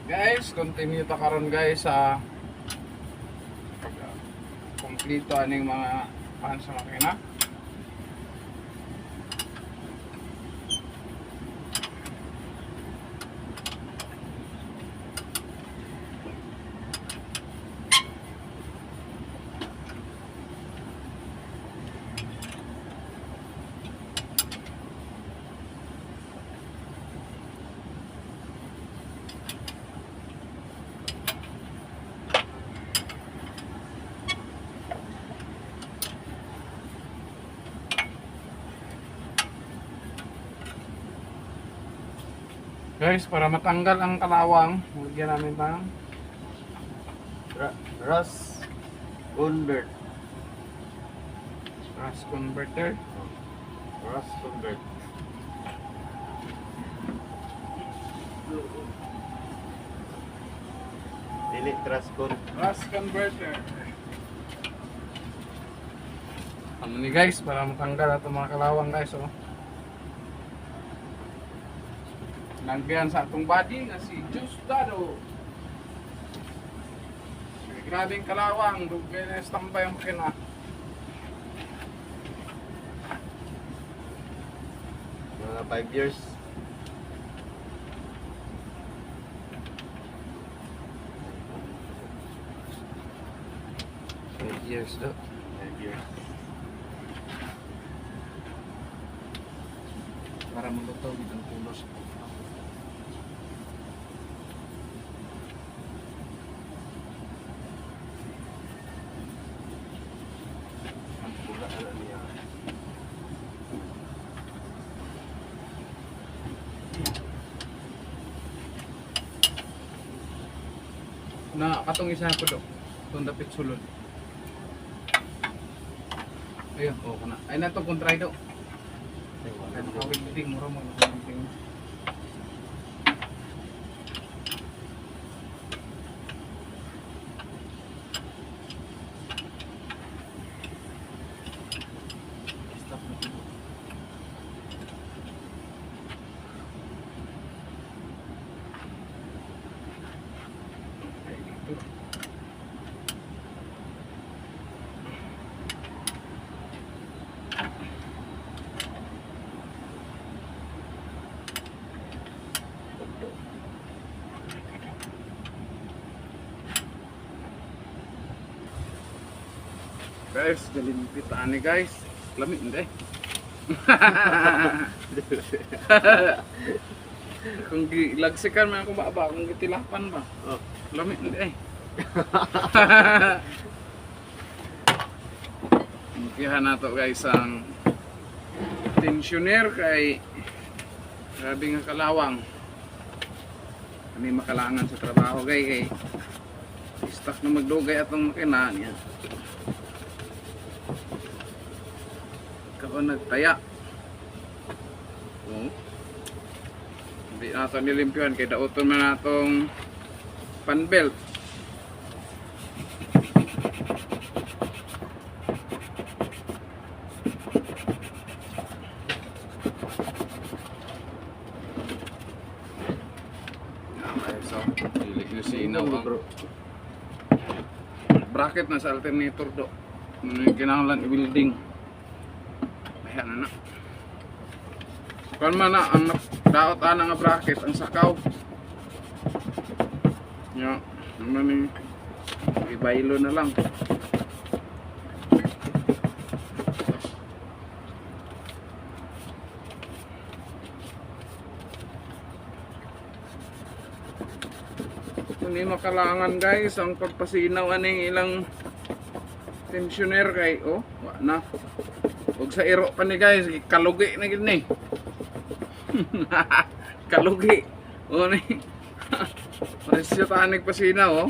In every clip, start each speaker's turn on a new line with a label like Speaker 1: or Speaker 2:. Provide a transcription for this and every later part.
Speaker 1: Guys, continue ta karon guys sa kompleto aning mga pan sa makina. Guys, para matanggal ang kalawang, lagyan namin ng
Speaker 2: Rust convert.
Speaker 1: rust converter.
Speaker 2: Rust convert. Dili trust con.
Speaker 1: Rust converter. Ano ni guys, para matanggal ato mga kalawang guys, oh. Lagyan sa atong body nga si Justado. Grabing kalawang, dugay na estampay ang makina.
Speaker 2: Mga 5 years.
Speaker 1: Years do.
Speaker 2: 5 years.
Speaker 1: Para maluto itong pulos.
Speaker 2: Ang pula na niya.
Speaker 1: Na katong isa ko do. Itong dapit sulod. Ayun, oo ko na. Ay na itong kontray do. Ay nakawinding, mura mo nakawinding. Stop na ito. Ay, dito. Guys, galimpit ani guys. Lamig hindi. Kung gilagsikan man ako ba kung gitilapan ba.
Speaker 2: Oh.
Speaker 1: Lamig hindi. Mungkihan nato guys ang tensioner kay grabe nga kalawang. Kami makalangan sa trabaho kay stuck na magdugay atong makina niya. Kaon nagtaya. Hindi nato nilimpyuhan kay dauton man natong fan belt. So, hilig nyo sinaw ang bracket na sa alternator do. Ano yung kinahanglan i-building. Ayan na. Kung man na ang daot ana nga bracket ang sakaw. Nya, ano ni ibaylo na lang. Hindi makalangan guys ang pagpasinaw aning ilang tensioner kay oh, wa na. Ug sa iro pa ni guys, kalugi na gid ni. Kalugi. O ni. Presyo tanig pasinaw oh.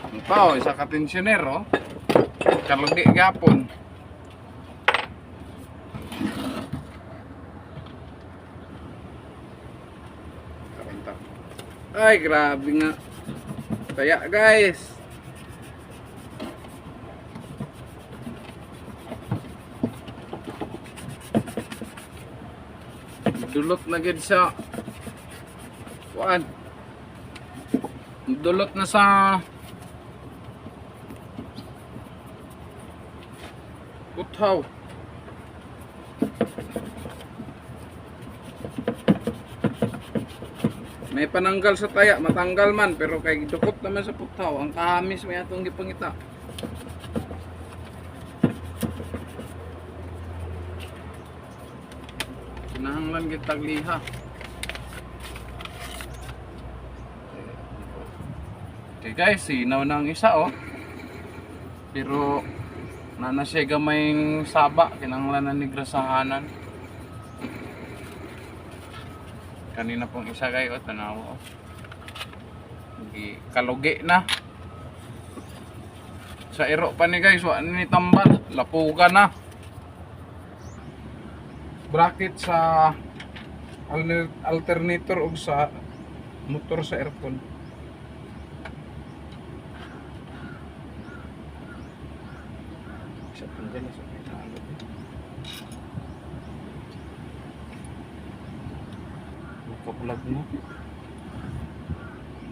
Speaker 1: Ang pao isa ka tensioner oh. Kalugi gapon. Ay, grabe nga. Kaya guys. Dulot na gid sa kuan. Dulot na sa uthaw. May pananggal sa taya, matanggal man, pero kay dukot naman sa puthaw. Ang kahamis may atong gipangita. Kinahanglan kitag liha. Okay guys, sinaw na ang isa oh. Pero nana siya gamayng saba, kinahanglan na ni grasahanan. Kanina pong isa kayo, tanaw. Kalugi na. Sa iro pa ni guys, wa ni tambal, lapugan na. Bracket sa alternator o sa motor sa aircon. Sa tanggal sa pinalo. Kapulag mo.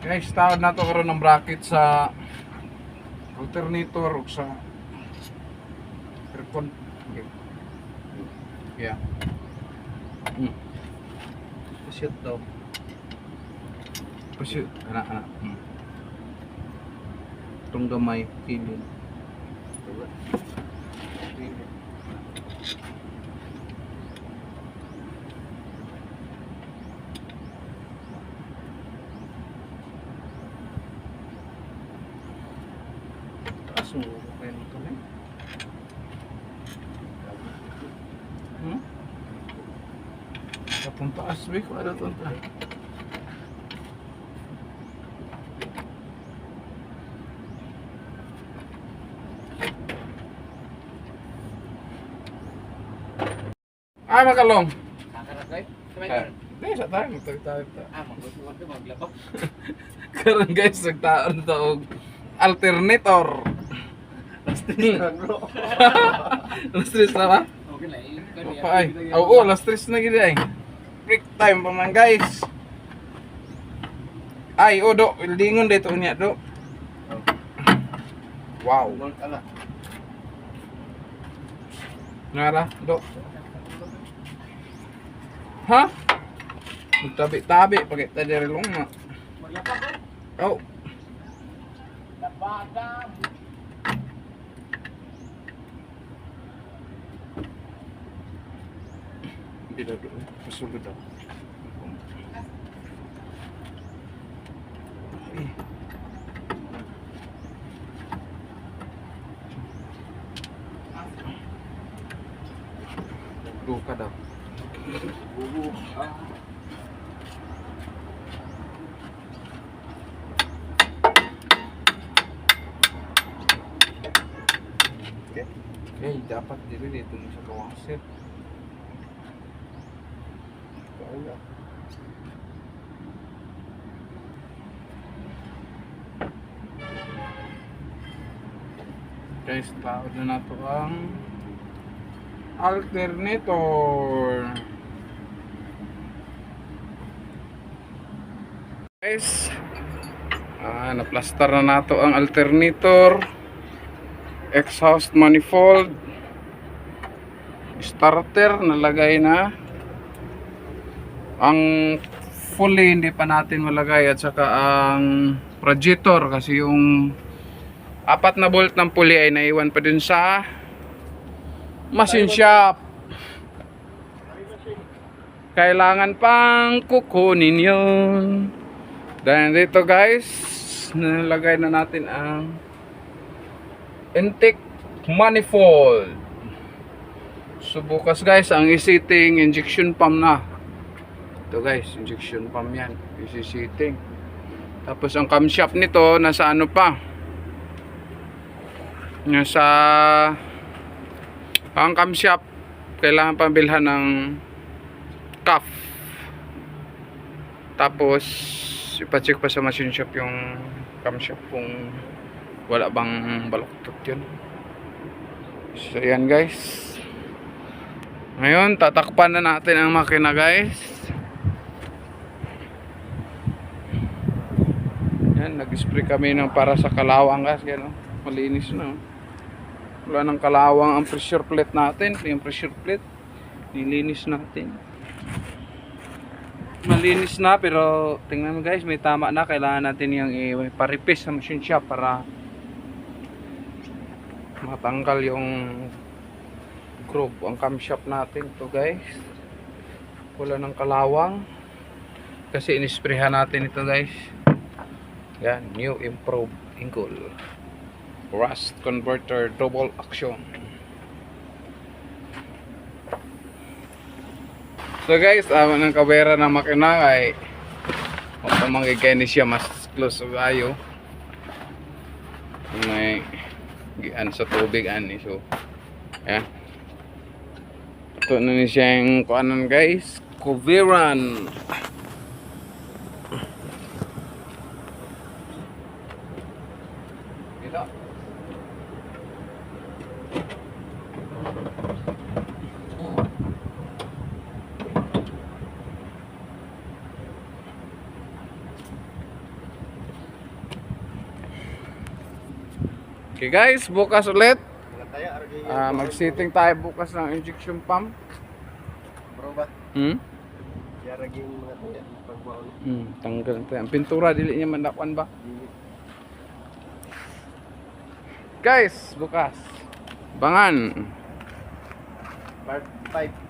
Speaker 1: Guys, tawad na to karon ng bracket sa alternator o sa aircon. Okay. Yeah. Shoot daw. Shoot. Anak. Itong gamay, pilin. Taas mo kayo ng kamay. Kapong taas, Vic. Ano ito? Ay, makalong.
Speaker 3: Kakarakay?
Speaker 1: Hindi, sa tayo. Magtagtawid ta.
Speaker 3: Magbusuan ko maglabak.
Speaker 1: Karon guys, nagtaon to og alternator.
Speaker 2: Last na bro.
Speaker 1: Last stress na ba?
Speaker 3: Okay na,
Speaker 1: Pa ay. Oo, last stress na gid ay. Break time pa man guys. Ay, do, lingon dito niya do. Wow.
Speaker 2: Work ala.
Speaker 1: Nara, do. Ha? Magtabi-tabi pagay ta dire long na.
Speaker 3: Maglabak
Speaker 1: Oh.
Speaker 3: ko. Labaga.
Speaker 1: Bila do. Pasulod daw. Duka daw.
Speaker 2: Okay.
Speaker 1: Eh, dapat dito sa kawasir.
Speaker 2: Kaya.
Speaker 1: Guys, taod na nato ang alternator. Guys, naplastar na nato ang alternator, exhaust manifold, starter nalagay na, ang fully hindi pa natin malagay, at saka ang radiator kasi yung 4 na bolt ng pulley ay naiwan pa dun sa machine shop. Kailangan pang kukunin yun. Dahil dito guys, nalagay na natin ang intake manifold. So bukas guys, ang isiting injection pump na. Ito guys, injection pump yan, isiting. Tapos ang camshaft nito nasa ano pa, nasa ang camshaft, kailangan pang bilhan ng cuff. Tapos ipacheck pa sa machine shop yung camshaft kung wala bang baluktot yun. So yan guys, ngayon tatakpan na natin ang makina guys. Yan, Yan, nag-spray kami ng para sa kalawang gas. Yan, oh. Malinis na. Oh. Wala ng kalawang ang pressure plate natin. Yung pressure plate, nilinis natin. Malinis na, pero tingnan mo guys, may tama na. Kailangan natin yung i-paripis sa machine shop para matanggal yung groove ang camshaft natin to guys. Wala ng kalawang kasi inisprehan natin ito guys. Yan, new improved Ingol rust converter double action. So guys, ng kabera ng makina ay pamangigay ni siya mas close sa gayo. May gian sa tubig ani, so yan. Ito na ni siyang kuanan guys, coveran. Dito. Okay guys, bukas ulit.
Speaker 2: Nataya, argi.
Speaker 1: Mag-sitting tayo bukas ng injection pump.
Speaker 2: Bro ba? Yaraging mga taya. Pagbaon.
Speaker 1: Tanggal ito. Ang pintura, dili niya mandakuan ba? Guys, bukas. Bangan.
Speaker 2: Part 5.